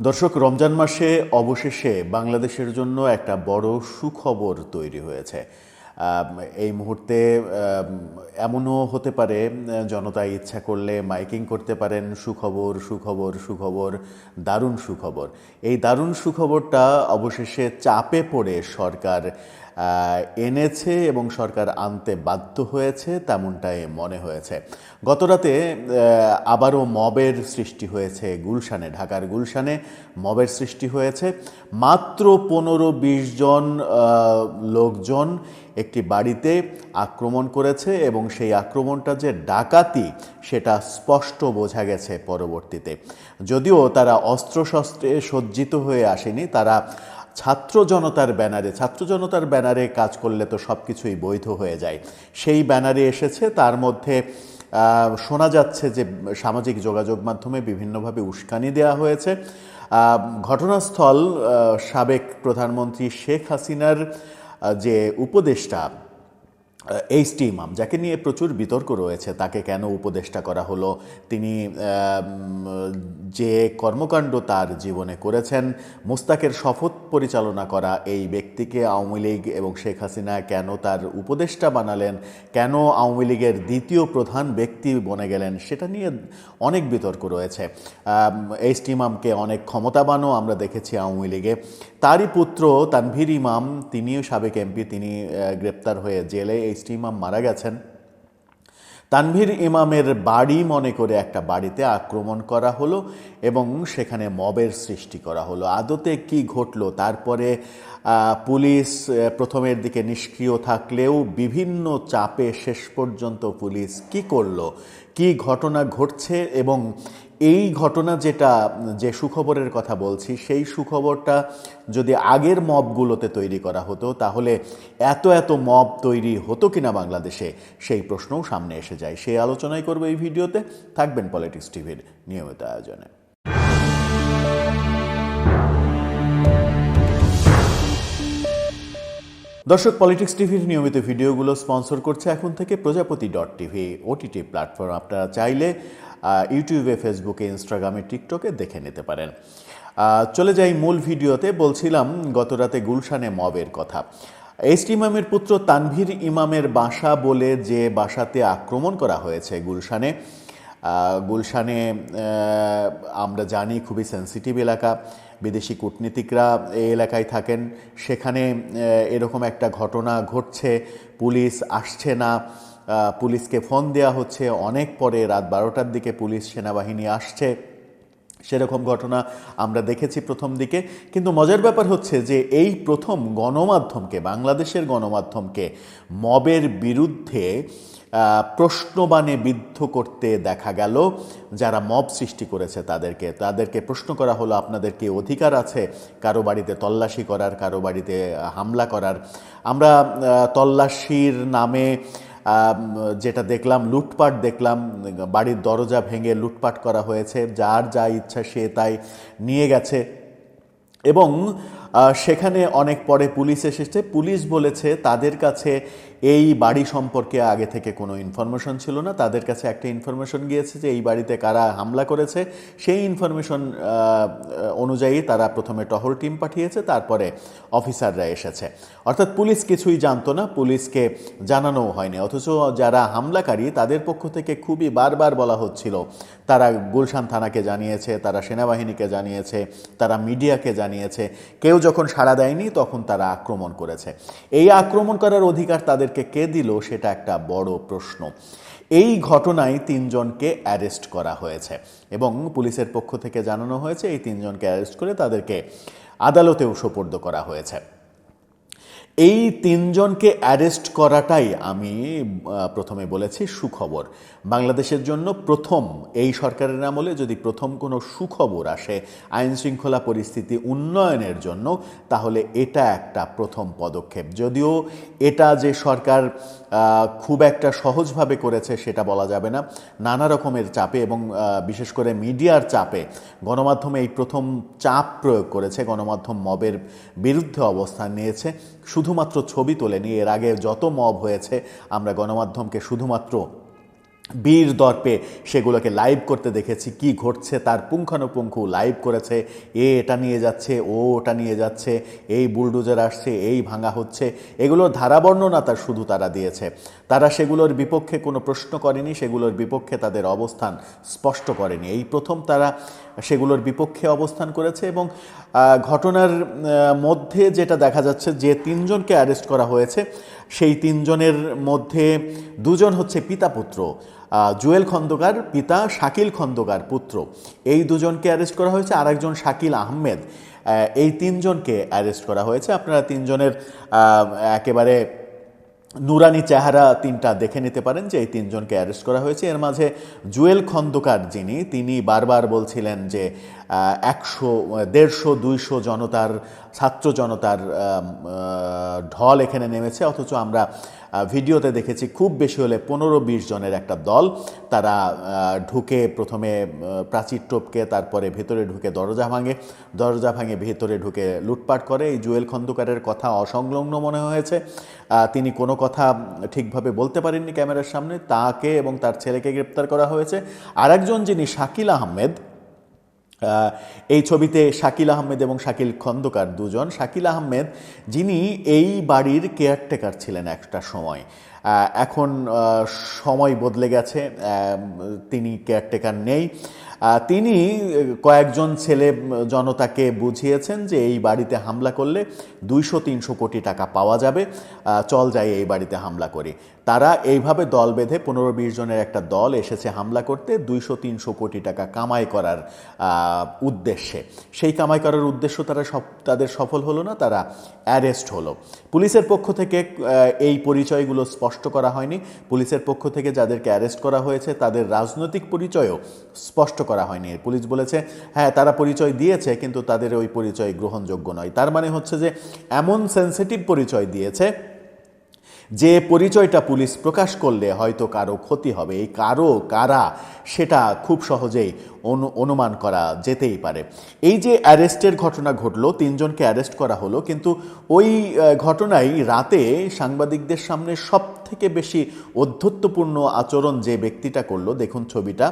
দর্শক, রমজান মাসে অবশেষে বাংলাদেশের জন্য একটা বড় সুখবর তৈরি হয়েছে। এই মুহূর্তে এমনও হতে পারে, জনতা ইচ্ছা করলে মাইকিং করতে পারেন সুখবর সুখবর সুখবর, দারুণ সুখবর। এই দারুণ সুখবরটা অবশেষে চাপে পড়ে সরকার এনেছে এবং সরকার আনতে বাধ্য হয়েছে, তেমনটাই মনে হয়েছে। গতরাতে আবারও মবের সৃষ্টি হয়েছে গুলশানে, ঢাকার গুলশানে মবের সৃষ্টি হয়েছে। মাত্র 15-20 জন লোকজন একটি বাড়িতে আক্রমণ করেছে এবং সেই আক্রমণটা যে ডাকাতি সেটা স্পষ্ট বোঝা গেছে পরবর্তীতে। যদিও তারা অস্ত্রশস্ত্রে সজ্জিত হয়ে আসেনি, তারা ছাত্র জনতার ব্যানারে কাজ করলে তো সব কিছুই বৈধ হয়ে যায়, সেই ব্যানারে এসেছে। তার মধ্যে শোনা যাচ্ছে যে সামাজিক যোগাযোগ মাধ্যমে বিভিন্নভাবে উস্কানি দেওয়া হয়েছে। ঘটনাস্থল সাবেক প্রধানমন্ত্রী শেখ হাসিনার যে উপদেষ্টা এইচটি ইমাম, যাকে নিয়ে প্রচুর বিতর্ক রয়েছে, তাকে কেন উপদেষ্টা করা হলো, তিনি যে কর্মকাণ্ড তার জীবনে করেছেন, মুস্তাকের শপথ পরিচালনা করা এই ব্যক্তিকে আওয়ামী লীগ এবং শেখ হাসিনা কেন তার উপদেষ্টা বানালেন, কেন আওয়ামী লীগের দ্বিতীয় প্রধান ব্যক্তি বনে গেলেন, সেটা নিয়ে অনেক বিতর্ক রয়েছে। এইচটি ইমামকে অনেক ক্ষমতাবানও আমরা দেখেছি আওয়ামী লীগে। তারই পুত্র তানভীর ইমাম, তিনিও সাবেক এমপি, তিনি গ্রেপ্তার হয়ে জেলে। এইচটি ইমাম মারা গেছেন। তানভীর ইমামের বাড়ি মনে করে একটা বাড়িতে আক্রমণ করা হলো এবং সেখানে মবের সৃষ্টি করা হলো। আদতে কি ঘটলো? তারপরে পুলিশ প্রথমের দিকে নিষ্ক্রিয় থাকলেও বিভিন্ন চাপে শেষ পর্যন্ত পুলিশ কি করলো, কি ঘটনা ঘটছে, এবং এই ঘটনা যে সুখবরের কথা বলছি, সেই সুখবরটা যদি আগের মবগুলোতে তৈরি করা হতো তাহলে এত মব তৈরি হতো কিনা বাংলাদেশে, সেই প্রশ্নও সামনে এসে যায়। সেই আলোচনাই করবো এই ভিডিওতে। থাকবেন পলিটিক্স টিভির নিয়মিত আয়োজনে। দর্শক, পলিটিক্স টিভির নিয়মিত ভিডিওগুলো স্পন্সর করছে এখন থেকে প্রজাপতি.টিভি ওটিটি প্ল্যাটফর্ম। আপনারা চাইলে ইউটিউবে, ফেসবুকে, ইনস্টাগ্রামে, টিকটকে দেখে নিতে পারেন। চলে যাই মূল ভিডিওতে। বলছিলাম গতরাতে গুলশানে মবের কথা। এইচটি ইমামের পুত্র তানভীর ইমামের বাসা বলে যে বাসাতে আক্রমণ করা হয়েছে গুলশানে আমরা জানি খুবই সেন্সিটিভ এলাকা, বিদেশি কূটনীতিকরা এই এলাকায় থাকেন। সেখানে এরকম একটা ঘটনা ঘটছে, পুলিশ আসছে না, পুলিশকে ফোন দেওয়া হচ্ছে, অনেক পরে রাত 12টার দিকে পুলিশ সেনাবাহিনী আসছে, সেরকম ঘটনা আমরা দেখেছি প্রথম দিকে। কিন্তু মজার ব্যাপার হচ্ছে যে এই প্রথম বাংলাদেশের গণমাধ্যমকে মবের বিরুদ্ধে প্রশ্নবাণে বিদ্ধ করতে দেখা গেল। যারা মব সৃষ্টি করেছে তাদেরকে প্রশ্ন করা হলো, আপনাদের কি অধিকার আছে কারো বাড়িতে তল্লাশি করার, কারো বাড়িতে হামলা করার? আমরা তল্লাশির নামে যেটা দেখলাম, লুটপাট দেখলাম, বাড়ির দরজা ভেঙে লুটপাট করা হয়েছে, যার যা ইচ্ছা সে তাই নিয়ে গেছে। এবং সেখানে অনেক পরে পুলিশ এসেছে। পুলিশ বলেছে তাদের কাছে এই বাড়ি সম্পর্কে আগে থেকে কোনো ইনফরমেশন ছিল না। তাদের কাছে একটা ইনফরমেশন গিয়েছে যে এই বাড়িতে কারা হামলা করেছে। সেই ইনফরমেশন অনুযায়ী তারা প্রথমে টহল টিম পাঠিয়েছে, তারপরে অফিসাররা এসেছে। অর্থাৎ পুলিশ কিছুই জানতো না, পুলিশকে জানানোও হয়নি। অথচ যারা হামলাকারী তাদের পক্ষ থেকে খুবই বারবার বলা হচ্ছিল তারা গুলশান থানাকে জানিয়েছে, তারা সেনাবাহিনীকে জানিয়েছে, তারা মিডিয়াকে জানিয়েছে। কেউ যখন সাড়া দেয়নি তখন তারা আক্রমণ করেছে। এই আক্রমণ করার অধিকার তাদেরকে কে দিল, সেটা একটা বড় প্রশ্ন। এই ঘটনায় 3 জনকে অ্যারেস্ট করা হয়েছে এবং পুলিশের পক্ষ থেকে জানানো হয়েছে এই 3 জনকে অ্যারেস্ট করে তাদেরকে আদালতেও সোপর্দ করা হয়েছে। এই 3 জনকে অ্যারেস্ট করাটাই আমি প্রথমে বলেছি সুখবর। বাংলাদেশের জন্য প্রথম, এই সরকারের আমলে যদি প্রথম কোনো সুখবর আসে আইন শৃঙ্খলা পরিস্থিতি উন্নয়নের জন্য, তাহলে এটা একটা প্রথম পদক্ষেপ। যদিও এটা যে সরকার খুব একটা সহজভাবে করেছে সেটা বলা যাবে না। নানা রকমের চাপে এবং বিশেষ করে মিডিয়ার চাপে গণমাধ্যমে এই প্রথম চাপ প্রয়োগ করেছে। গণমাধ্যম মবের বিরুদ্ধে অবস্থান নিয়েছে, শুধুমাত্র ছবি তোলেনি। এর আগে যত মব হয়েছে আমরা গণমাধ্যমকে শুধুমাত্র বীর দর্পে সেগুলোকে লাইভ করতে দেখেছি, কি ঘটছে তার পুঙ্খানুপুঙ্খ লাইভ করেছে। এটা নিয়ে যাচ্ছে, ও ওটা নিয়ে যাচ্ছে, এই বুলডোজার আসছে, এই ভাঙা হচ্ছে, এগুলোর ধারাবর্ণনা তার শুধু তারা দিয়েছে। তারা সেগুলোর বিপক্ষে কোনো প্রশ্ন করেনি, সেগুলোর বিপক্ষে তাদের অবস্থান স্পষ্ট করেনি। এই প্রথম তারা সেগুলোর বিপক্ষে অবস্থান করেছে। এবং ঘটনার মধ্যে যেটা দেখা যাচ্ছে, যে তিনজনকে অ্যারেস্ট করা হয়েছে সেই তিনজনের মধ্যে দুজন হচ্ছে পিতা পুত্র। জুয়েল খন্দকার পিতা, শাকিল খন্দকার পুত্র, এই দুজনকে অ্যারেস্ট করা হয়েছে। আরেকজন শাকিল আহমেদ, এই তিনজনকে অ্যারেস্ট করা হয়েছে। আপনারা তিনজনের একেবারে নুরানি চেহারা তিনটা দেখে নিতে পারেন যে এই তিনজনকে অ্যারেস্ট করা হয়েছে। এর মাঝে জুয়েল খন্দকার তিনি বারবার বলছিলেন যে 100, 150, 200 জনতার, ছাত্র জনতার ঢল এখানে নেমেছে, অথচ আমরা ভিডিওতে দেখেছি খুব বেশি হলে 15-20 জনের একটা দল। তারা ঢুকে প্রথমে প্রাচীর টপকে, তারপরে ভেতরে ঢুকে দরজা ভাঙে ভেতরে ঢুকে লুটপাট করে। এই জুয়েল খন্দকারের কথা অসংলগ্ন মনে হয়েছে, তিনি কোনো কথা ঠিকভাবে বলতে পারেননি ক্যামেরার সামনে। তাকে এবং তার ছেলেকে গ্রেপ্তার করা হয়েছে। আরেকজন যিনি শাকিল আহমেদ, এই ছবিতে শাকিল আহমেদ এবং শাকিল খন্দকার দুজন। শাকিল আহমেদ যিনি এই বাড়ির কেয়ারটেকার ছিলেন একটা সময়, এখন সময় বদলে গেছে, তিনি কেয়ারটেকার নেই। তিনি কয়েকজন ছেলে জনতাকে বুঝিয়েছেন যে এই বাড়িতে হামলা করলে 200-300 কোটি টাকা পাওয়া যাবে, চল যাই এই বাড়িতে হামলা করি। তারা এইভাবে দল বেঁধে 15-20 জনের একটা দল এসেছে হামলা করতে 200-300 কোটি টাকা কামাই করার উদ্দেশ্যে। সেই কামাই করার উদ্দেশ্য তাদের সফল হলো না, তারা অ্যারেস্ট হলো। পুলিশের পক্ষ থেকে এই পরিচয়গুলো স্পষ্ট করা হয়নি। পুলিশের পক্ষ থেকে যাদেরকে অ্যারেস্ট করা হয়েছে তাদের রাজনৈতিক পরিচয়ও স্পষ্ট করা হয়নি। পুলিশ বলেছে হ্যাঁ তারা পরিচয় দিয়েছে, কিন্তু তাদের ওই পরিচয় গ্রহণযোগ্য নয়। তার মানে হচ্ছে যে এমন সেন্সিটিভ পরিচয় দিয়েছে যে পরিচয়টা পুলিশ প্রকাশ করলে হয়তো কারো ক্ষতি হবে। এই কারা সেটা খুব সহজেই অনুমান করা যেতেই পারে। এই যে অ্যারেস্টের ঘটনা ঘটলো, তিনজনকে অ্যারেস্ট করা হলো, কিন্তু ওই ঘটনায় রাতে সাংবাদিকদের সামনে সব থেকে বেশি অধ্যত্বপূর্ণ আচরণ যে ব্যক্তিটা করলো, দেখুন ছবিটা,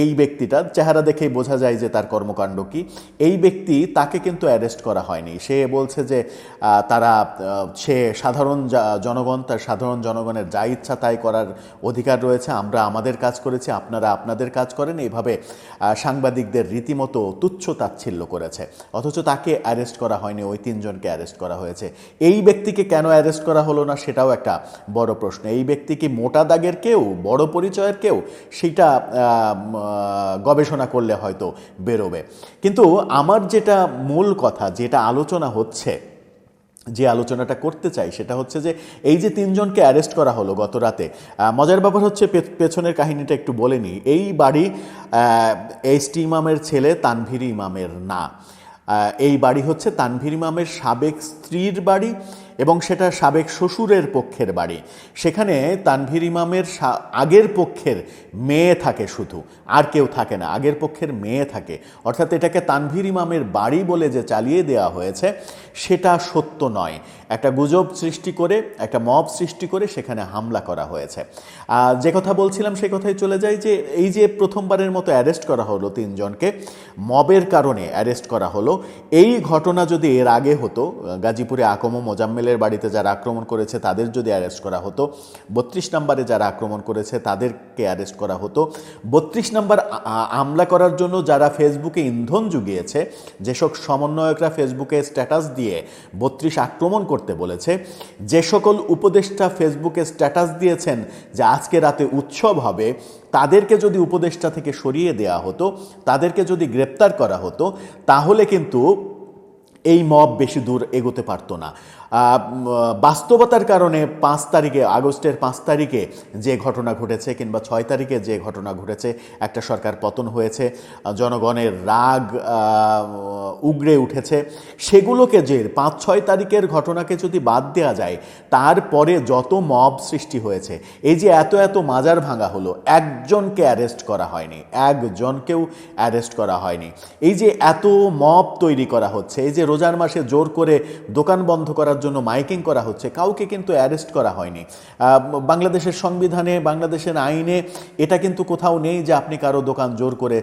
এই ব্যক্তিটার চেহারা দেখেই বোঝা যায় যে তার কর্মকাণ্ড কি। এই ব্যক্তি, তাকে কিন্তু অ্যারেস্ট করা হয়নি। সে বলছে যে সে সাধারণ জনগণ, তার সাধারণ জনগণের যা ইচ্ছা তাই করার অধিকার রয়েছে, আমরা আমাদের কাজ করেছি, আপনারা আপনাদের কাজ করেন, এইভাবে সাংবাদিকদের রীতিমতো তুচ্ছ তাচ্ছিল্য করেছে। অথচ তাকে অ্যারেস্ট করা হয়নি, ওই তিনজনকে অ্যারেস্ট করা হয়েছে। এই ব্যক্তিকে কেন অ্যারেস্ট করা হলো না সেটাও একটা বড় প্রশ্ন। এই ব্যক্তি কি মোটা দাগের কেউ, বড় পরিচয়ের কেউ, সেটা গবেষণা করলে হয়তো বেরোবে। কিন্তু আমার যেটা মূল কথা, যেটা আলোচনা হচ্ছে, যে আলোচনাটা করতে চাই সেটা হচ্ছে যে এই যে তিনজনকে অ্যারেস্ট করা হলো গত রাতে, মজার ব্যাপার হচ্ছে পেছনের কাহিনীটা একটু বলে নিই। এই বাড়ি এসটি ইমামের ছেলে তানভীর ইমামের না, এই বাড়ি হচ্ছে তানভীর ইমামের সাবেক স্ত্রীর বাড়ি এবং সেটা সাবেক শ্বশুরের পক্ষের বাড়ি। সেখানে তানভীর ইমামের আগের পক্ষের মেয়ে থাকে, শুধু আর কেউ থাকে না, আগের পক্ষের মেয়ে থাকে। অর্থাৎ এটাকে তানভীর ইমামের বাড়ি বলে যে চালিয়ে দেওয়া হয়েছে সেটা সত্য নয়। একটা গুজব সৃষ্টি করে, একটা মব সৃষ্টি করে সেখানে হামলা করা হয়েছে। যে কথা বলছিলাম সেই কথাই চলে যায় যে এই যে প্রথমবারের মতো অ্যারেস্ট করা হলো তিনজনকে, মবের কারণে অ্যারেস্ট করা হলো। এই ঘটনা যদি এর আগে হতো, গাজীপুরে আকম মোজাম্মেলের বাড়িতে যারা আক্রমণ করেছে তাদের যদি অ্যারেস্ট করা হতো, 32 নম্বরে যারা আক্রমণ করেছে তাদেরকে অ্যারেস্ট করা হতো, 32 নম্বর হামলা করার জন্য যারা ফেসবুকে ইন্ধন জুগিয়েছে, যেসব সমন্বয়করা ফেসবুকে স্ট্যাটাস দিয়ে 32 আক্রমণ করতে বলেছে, যে সকল উপদেষ্টা ফেসবুকে স্ট্যাটাস দিয়েছেন যে আজকে রাতে উৎসব হবে, তাদেরকে যদি উপদেষ্টা থেকে সরিয়ে দেওয়া হতো, তাদেরকে যদি গ্রেপ্তার করা হতো, তাহলে কিন্তু এই মব বেশি দূর এগোতে পারতো না। বাস্তবতার কারণে 5 তারিখে, আগস্টের 5 তারিখে যে ঘটনা ঘটেছে, কিংবা 6 তারিখে যে ঘটনা ঘটেছে, একটা সরকার পতন হয়েছে, জনগণের রাগ উগড়ে উঠেছে, সেগুলোকে যে 5-6 তারিখের ঘটনাকে যদি বাদ দেওয়া যায়, তারপরে যত মব সৃষ্টি হয়েছে, এই যে এত এত মাজার ভাঙা হলো, একজনকে অ্যারেস্ট করা হয়নি, একজনকেও অ্যারেস্ট করা হয়নি। এই যে এত মব তৈরি করা হচ্ছে, এই যে রোজার মাসে জোর করে দোকান বন্ধ করার জন্য মাইকিং করা হচ্ছে, কাউকে কিন্তু অ্যারেস্ট করা হয়নি। বাংলাদেশের সংবিধানে, বাংলাদেশের আইনে এটা কিন্তু কোথাও নেই যে আপনি কারো দোকান জোর করে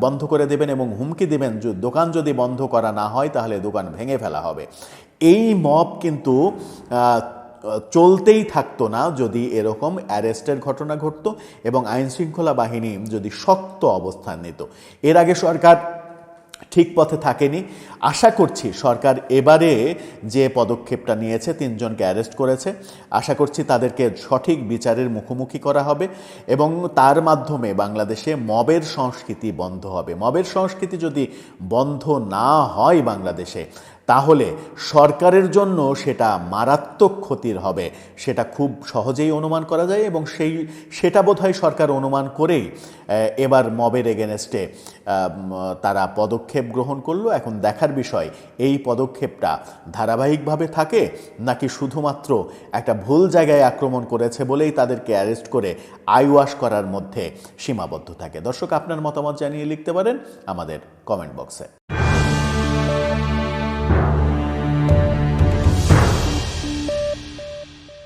বন্ধ করে দেবেন এবং হুমকি দেবেন যে দোকান যদি বন্ধ করা না হয় তাহলে দোকান ভেঙে ফেলা হবে। এই মব কিন্তু চলতেই থাকতো না যদি এরকম অ্যারেস্টের ঘটনা ঘটতো এবং আইনশৃঙ্খলা বাহিনী যদি শক্ত অবস্থান নিত। এর আগে সরকার ঠিক পথে থাকেনি। আশা করছি সরকার এবারে যে পদক্ষেপটা নিয়েছে, 3 জনকে অ্যারেস্ট করেছে, আশা করছি তাদেরকে সঠিক বিচারের মুখোমুখি করা হবে এবং তার মাধ্যমে বাংলাদেশে মবের সংস্কৃতি বন্ধ হবে। মবের সংস্কৃতি যদি বন্ধ না হয় বাংলাদেশে, তাহলে সরকারের জন্য সেটা মারাত্মক ক্ষতির হবে, সেটা খুব সহজেই অনুমান করা যায় এবং সেটা বোধহয় সরকার অনুমান করেই এবার মবের এগেনস্টে তারা পদক্ষেপ গ্রহণ করলো। এখন দেখার বিষয় এই পদক্ষেপটা ধারাবাহিকভাবে থাকে নাকি শুধুমাত্র একটা ভুল জায়গায় আক্রমণ করেছে বলেই তাদেরকে অ্যারেস্ট করে আইওয়াশ করার মধ্যে সীমাবদ্ধ থাকে। দর্শক, আপনার মতামত জানিয়ে লিখতে পারেন আমাদের কমেন্ট বক্সে।